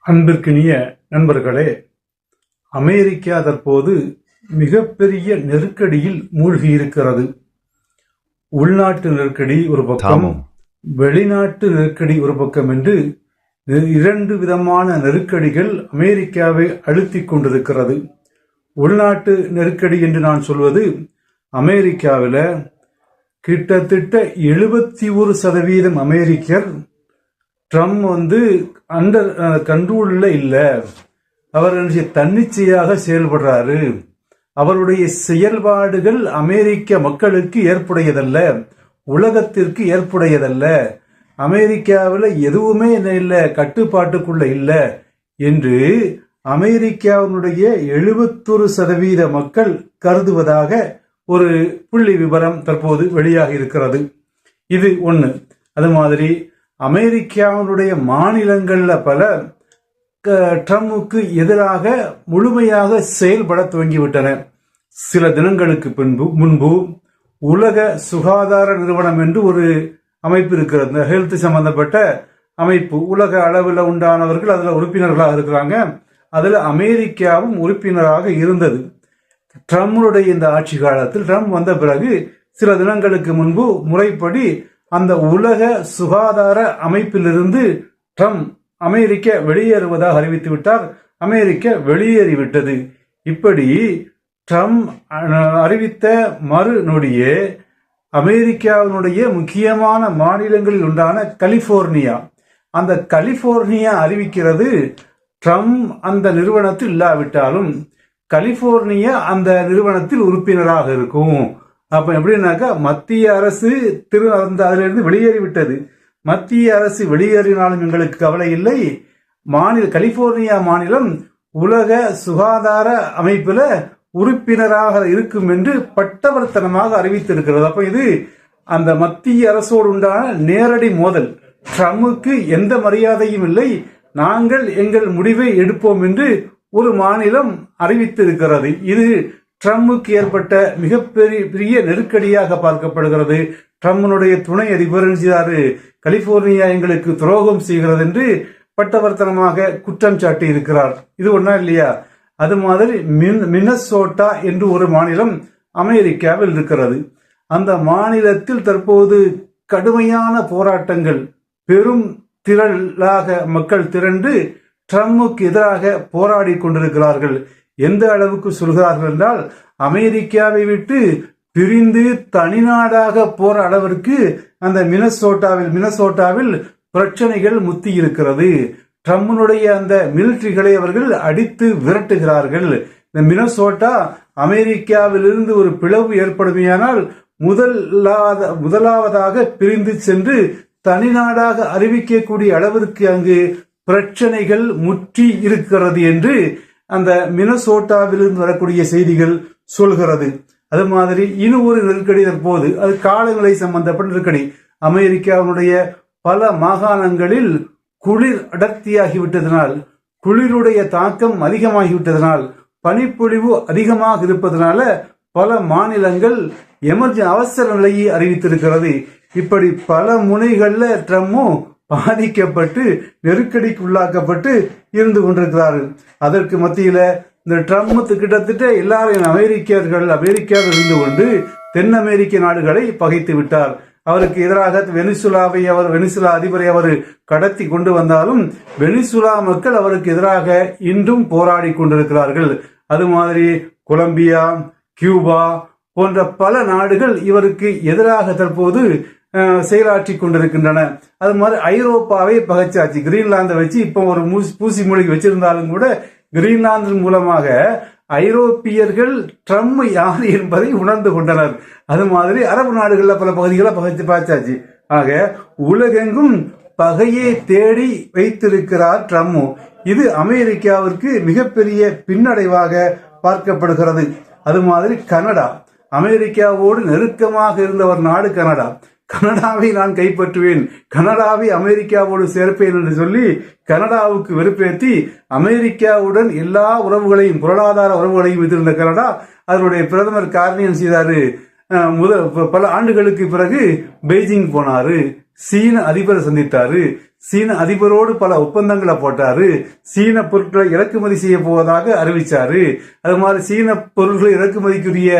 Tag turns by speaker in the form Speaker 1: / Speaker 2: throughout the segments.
Speaker 1: அன்பிற்கினிய நண்பர்களே, அமெரிக்கா தற்போது மிகப்பெரிய நெருக்கடியில் மூழ்கியிருக்கிறது. உள்நாட்டு நெருக்கடி ஒரு பக்கம், வெளிநாட்டு நெருக்கடி ஒரு பக்கம் என்று இரண்டு விதமான நெருக்கடிகள் அமெரிக்காவை அழுத்திக் கொண்டிருக்கிறது. உள்நாட்டு நெருக்கடி என்று நான் சொல்வது, அமெரிக்காவில் கிட்டத்தட்ட 71% அமெரிக்கர் ட்ரம்ப் அண்டர் கண்ட்ரோல்ல இல்ல, அவர் தன்னிச்சையாக செயல்படுறாரு, அவருடைய செயல்பாடுகள் அமெரிக்க மக்களுக்கு ஏற்புடையதல்ல, உலகத்திற்கு ஏற்புடையதல்ல, அமெரிக்காவில் எதுவுமே இல்லை, கட்டுப்பாட்டுக்குள்ள இல்லை என்று அமெரிக்காவினுடைய 71% மக்கள் கருதுவதாக ஒரு புள்ளி விவரம் தற்போது வெளியாக இருக்கிறது. இது ஒன்று. அது மாதிரி அமெரிக்காவினுடைய மாநிலங்கள்ல பல ட்ரம்புக்கு எதிராக முழுமையாக செயல்பட துவங்கிவிட்டன. சில தினங்களுக்கு முன்பு உலக சுகாதார நிறுவனம் என்று ஒரு அமைப்பு இருக்கிறது. இந்த ஹெல்த் சம்பந்தப்பட்ட அமைப்பு, உலக அளவில் உண்டானவர்கள் அதில் உறுப்பினர்களாக இருக்கிறாங்க. அதில் அமெரிக்காவும் உறுப்பினராக இருந்தது. ட்ரம்புடைய இந்த ஆட்சி காலத்தில் ட்ரம்ப் வந்த பிறகு சில தினங்களுக்கு முன்பு முறைப்படி அந்த உலக சுகாதார அமைப்பிலிருந்து ட்ரம்ப் அமெரிக்க வெளியேறுவதாக அறிவித்து விட்டார். அமெரிக்க வெளியேறிவிட்டது. இப்படி ட்ரம்ப் அறிவித்த மறுநொடியே அமெரிக்காவினுடைய முக்கியமான மாநிலங்களில் உண்டான கலிபோர்னியா, அந்த கலிபோர்னியா அறிவிக்கிறது ட்ரம்ப் அந்த நிறுவனத்தில் இல்லாவிட்டாலும் கலிபோர்னியா அந்த நிறுவனத்தில் உறுப்பினராக இருக்கும். அப்ப எப்படின்னாக்கா, மத்திய அரசு அதிலிருந்து வெளியேறிவிட்டது. மத்திய அரசு வெளியேறினாலும் எங்களுக்கு கவலை இல்லை, கலிபோர்னியா மாநிலம் உலக சுகாதார அமைப்புல உறுப்பினராக இருக்கும் என்று பட்டவர்த்தனமாக அறிவித்திருக்கிறது. அப்ப இது அந்த மத்திய அரசோடு உண்டான நேரடி மோதல். ட்ரம்புக்கு எந்த மரியாதையும் இல்லை, நாங்கள் எங்கள் முடிவை எடுப்போம் என்று ஒரு மாநிலம் அறிவித்திருக்கிறது. இது ட்ரம்புக்கு ஏற்பட்ட மிகப்பெரிய நெருக்கடியாக பார்க்கப்படுகிறது. ட்ரம்பினுடைய துணை அதிபர் கலிபோர்னியா எங்களுக்கு துரோகம் செய்கிறது என்று பட்டவர்த்தனமாக குற்றம் சாட்டி இருக்கிறார். இது ஒன்றா இல்லையா? அது மாதிரி மினசோட்டா என்று ஒரு மாநிலம் அமெரிக்காவில் இருக்கிறது. அந்த மாநிலத்தில் தற்போது கடுமையான போராட்டங்கள், பெரும் திரளாக மக்கள் திரண்டு ட்ரம்புக்கு எதிராக போராடி கொண்டிருக்கிறார்கள். எந்த அளவுக்கு சொல்கிறார்கள் என்றால், அமெரிக்காவை விட்டு பிரிந்து தனிநாடாக போற அளவிற்கு அந்த மினசோட்டாவில் பிரச்சனைகள் முத்தி இருக்கிறது. ட்ரம்பினுடைய அந்த மிலிட்டரிகளை அவர்கள் அடித்து விரட்டுகிறார்கள். இந்த மினசோட்டா அமெரிக்காவிலிருந்து ஒரு பிளவு ஏற்படுமையானால் முதலாவதாக பிரிந்து சென்று தனிநாடாக அறிவிக்கக்கூடிய அளவிற்கு அங்கு பிரச்சனைகள் முற்றி இருக்கிறது என்று அந்த மினசோட்டாவிலிருந்து வரக்கூடிய செய்திகள் சொல்கிறது. அது மாதிரி இன்னும் ஒரு நெருக்கடி தற்போது, அது காலநிலை சம்பந்தப்பட்ட நெருக்கடி. அமெரிக்காவுடைய பல மாகாணங்களில் குளிர் அடர்த்தியாகிவிட்டதனால், குளிருடைய தாக்கம் அதிகமாகிவிட்டதனால், பனிப்பொழிவு அதிகமாக இருப்பதனால பல மாநிலங்கள் அவசர நிலையை அறிவித்திருக்கிறது. இப்படி பல முனைகள்ல ட்ரம்பும் பாதிக்கப்பட்டு நெருக்கடிக்கு உள்ளாக்கப்பட்டு இருந்து கொண்டிருக்கிறார்கள். அதற்கு மத்தியில இந்த ட்ரம்ப் கிட்டத்தட்ட எல்லாரும் அமெரிக்காவில் இருந்து கொண்டு தென் அமெரிக்க நாடுகளை பகைத்து விட்டார். அவருக்கு எதிராக வெனிசுலா அதிபரை அவர் கடத்தி கொண்டு வந்தாலும் வெனிசுலா மக்கள் அவருக்கு எதிராக இன்றும் போராடி கொண்டிருக்கிறார்கள். அது மாதிரி கொலம்பியா, கியூபா போன்ற பல நாடுகள் இவருக்கு எதிராக தற்போது செயலாற்றி கொண்டிருக்கின்றன. அது மாதிரி ஐரோப்பாவை பகைச்சாச்சு. கிரீன்லாந்தை வச்சு இப்ப ஒரு பூசி மொழிக்கு வச்சிருந்தாலும் கூட கிரீன்லாந்தின் மூலமாக ஐரோப்பியர்கள் ட்ரம்ப் யார் என்பதை உணர்ந்து கொண்டனர். அது மாதிரி அரபு நாடுகள்ல பல பகுதிகளை பகைச்சாச்சு. ஆக உலகெங்கும் பகையை தேடி வைத்திருக்கிறார் ட்ரம்ப். இது அமெரிக்காவிற்கு மிகப்பெரிய பின்னடைவாக பார்க்கப்படுகிறது. அது மாதிரி கனடா, அமெரிக்காவோடு நெருக்கமாக இருந்த ஒரு நாடு கனடா. கனடாவை நான் கைப்பற்றுவேன், கனடாவை அமெரிக்காவோடு சேர்ப்பேன் என்று சொல்லி கனடாவுக்கு வெறுப்பேற்றி அமெரிக்காவுடன் எல்லா உறவுகளையும், பொருளாதார உறவுகளையும் வைத்திருந்த கனடா அதனுடைய பிரதமர் கார்னியன் செய்தாரு. பல ஆண்டுகளுக்கு பிறகு பெய்ஜிங் போனாரு, சீன அதிபரை சந்தித்தாரு, சீன அதிபரோடு பல ஒப்பந்தங்களை போட்டாரு. சீன பொருட்களை இறக்குமதி செய்ய போவதாக அறிவிச்சாரு. அது மாதிரி சீன பொருட்களை இறக்குமதிக்குரிய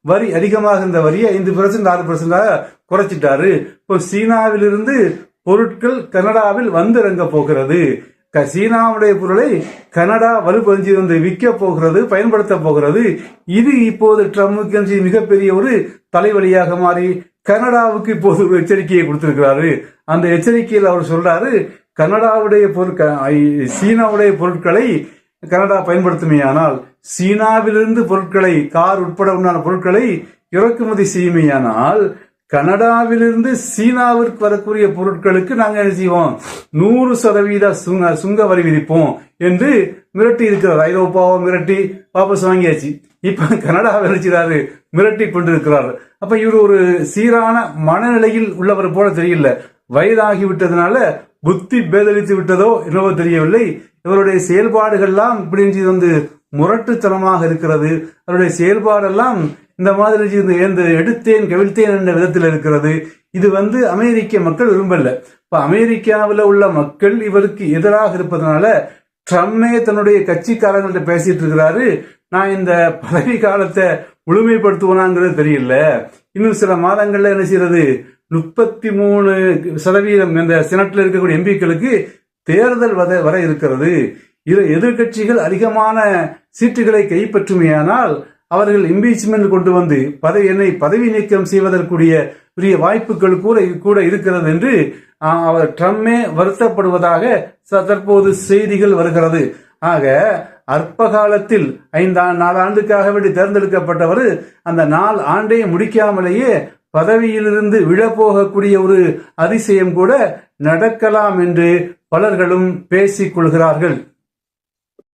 Speaker 1: வரி அதிகமாக இருந்த வரியை 5% 6% குறைச்சிட்டாரு. இப்போ சீனாவிலிருந்து பொருட்கள் கனடாவில் வந்திறங்க போகிறது. சீனாவுடைய பொருளை கனடா வலுப்பதிஞ்சு வந்து விற்க போகிறது, பயன்படுத்த போகிறது. இது இப்போது ட்ரம்புக்கு மிகப்பெரிய ஒரு தலைவலியாக மாறி கனடாவுக்கு இப்போது ஒரு எச்சரிக்கையை கொடுத்திருக்கிறாரு. அந்த எச்சரிக்கையில் அவர் சொல்றாரு, கனடாவுடைய சீனாவுடைய பொருட்களை கனடா பயன்படுத்துமையானால், சீனாவிலிருந்து பொருட்களை கார் உட்பட உண்டான பொருட்களை இறக்குமதி செய்யுமையானால், கனடாவிலிருந்து சீனாவிற்கு வரக்கூடிய பொருட்களுக்கு நாங்கள் என்ன செய்வோம், 100% சுங்க வரி விதிப்போம் என்று மிரட்டி இருக்கிறார். ஐரோப்பாவை மிரட்டி வாபஸ் வாங்கியாச்சு. இப்ப கனடா நினைச்சாரு மிரட்டி கொண்டிருக்கிறார். அப்ப இவர் ஒரு சீரான மனநிலையில் உள்ளவர் போல தெரியல. வயதாகி விட்டதுனால புத்தி பேதலித்து விட்டதோ என்னவோ தெரியவில்லை. இவருடைய செயல்பாடுகள்லாம் இப்படி வந்து முரட்டுத்தனமாக இருக்கிறது. அவருடைய செயல்பாடெல்லாம் இந்த மாதிரி எடுத்தேன் கவிழ்த்தேன் என்ற விதத்தில் இருக்கிறது. இது வந்து அமெரிக்க மக்கள் விரும்பல. இப்ப அமெரிக்காவில் உள்ள மக்கள் இவருக்கு எதிராக இருப்பதனால ட்ரம்மே தன்னுடைய கட்சிக்காரங்கள்ட்ட பேசிட்டு இருக்கிறாரு. நான் இந்த பதவி காலத்தை முழுமைப்படுத்துவானாங்கிறது தெரியல. இன்னும் சில மாதங்கள்ல என்ன செய்யறது, 33% இந்த செனட்ல இருக்கக்கூடிய எம்பிக்களுக்கு தேர்தல் வர இருக்கிறது. எதிர்கட்சிகள் அதிகமான சீட்டுகளை கைப்பற்றுமையானால் அவர்கள் இம்பீச்மெண்ட் கொண்டு வந்து என்னை பதவி நீக்கம் செய்வதற்குரிய பெரிய வாய்ப்புகள் கூட இருக்கிறது என்று அவர் ட்ரம்மே வருத்தப்படுவதாக தற்போது செய்திகள் வருகிறது. ஆக அற்ப காலத்தில் 4 ஆண்டுக்காக வேண்டி தேர்ந்தெடுக்கப்பட்டவர் அந்த 4 ஆண்டை முடிக்காமலேயே பதவியிலிருந்து விழப்போகக்கூடிய ஒரு அதிசயம் கூட நடக்கலாம் என்று பலர்களும் பேசிக் கொள்கிறார்கள்.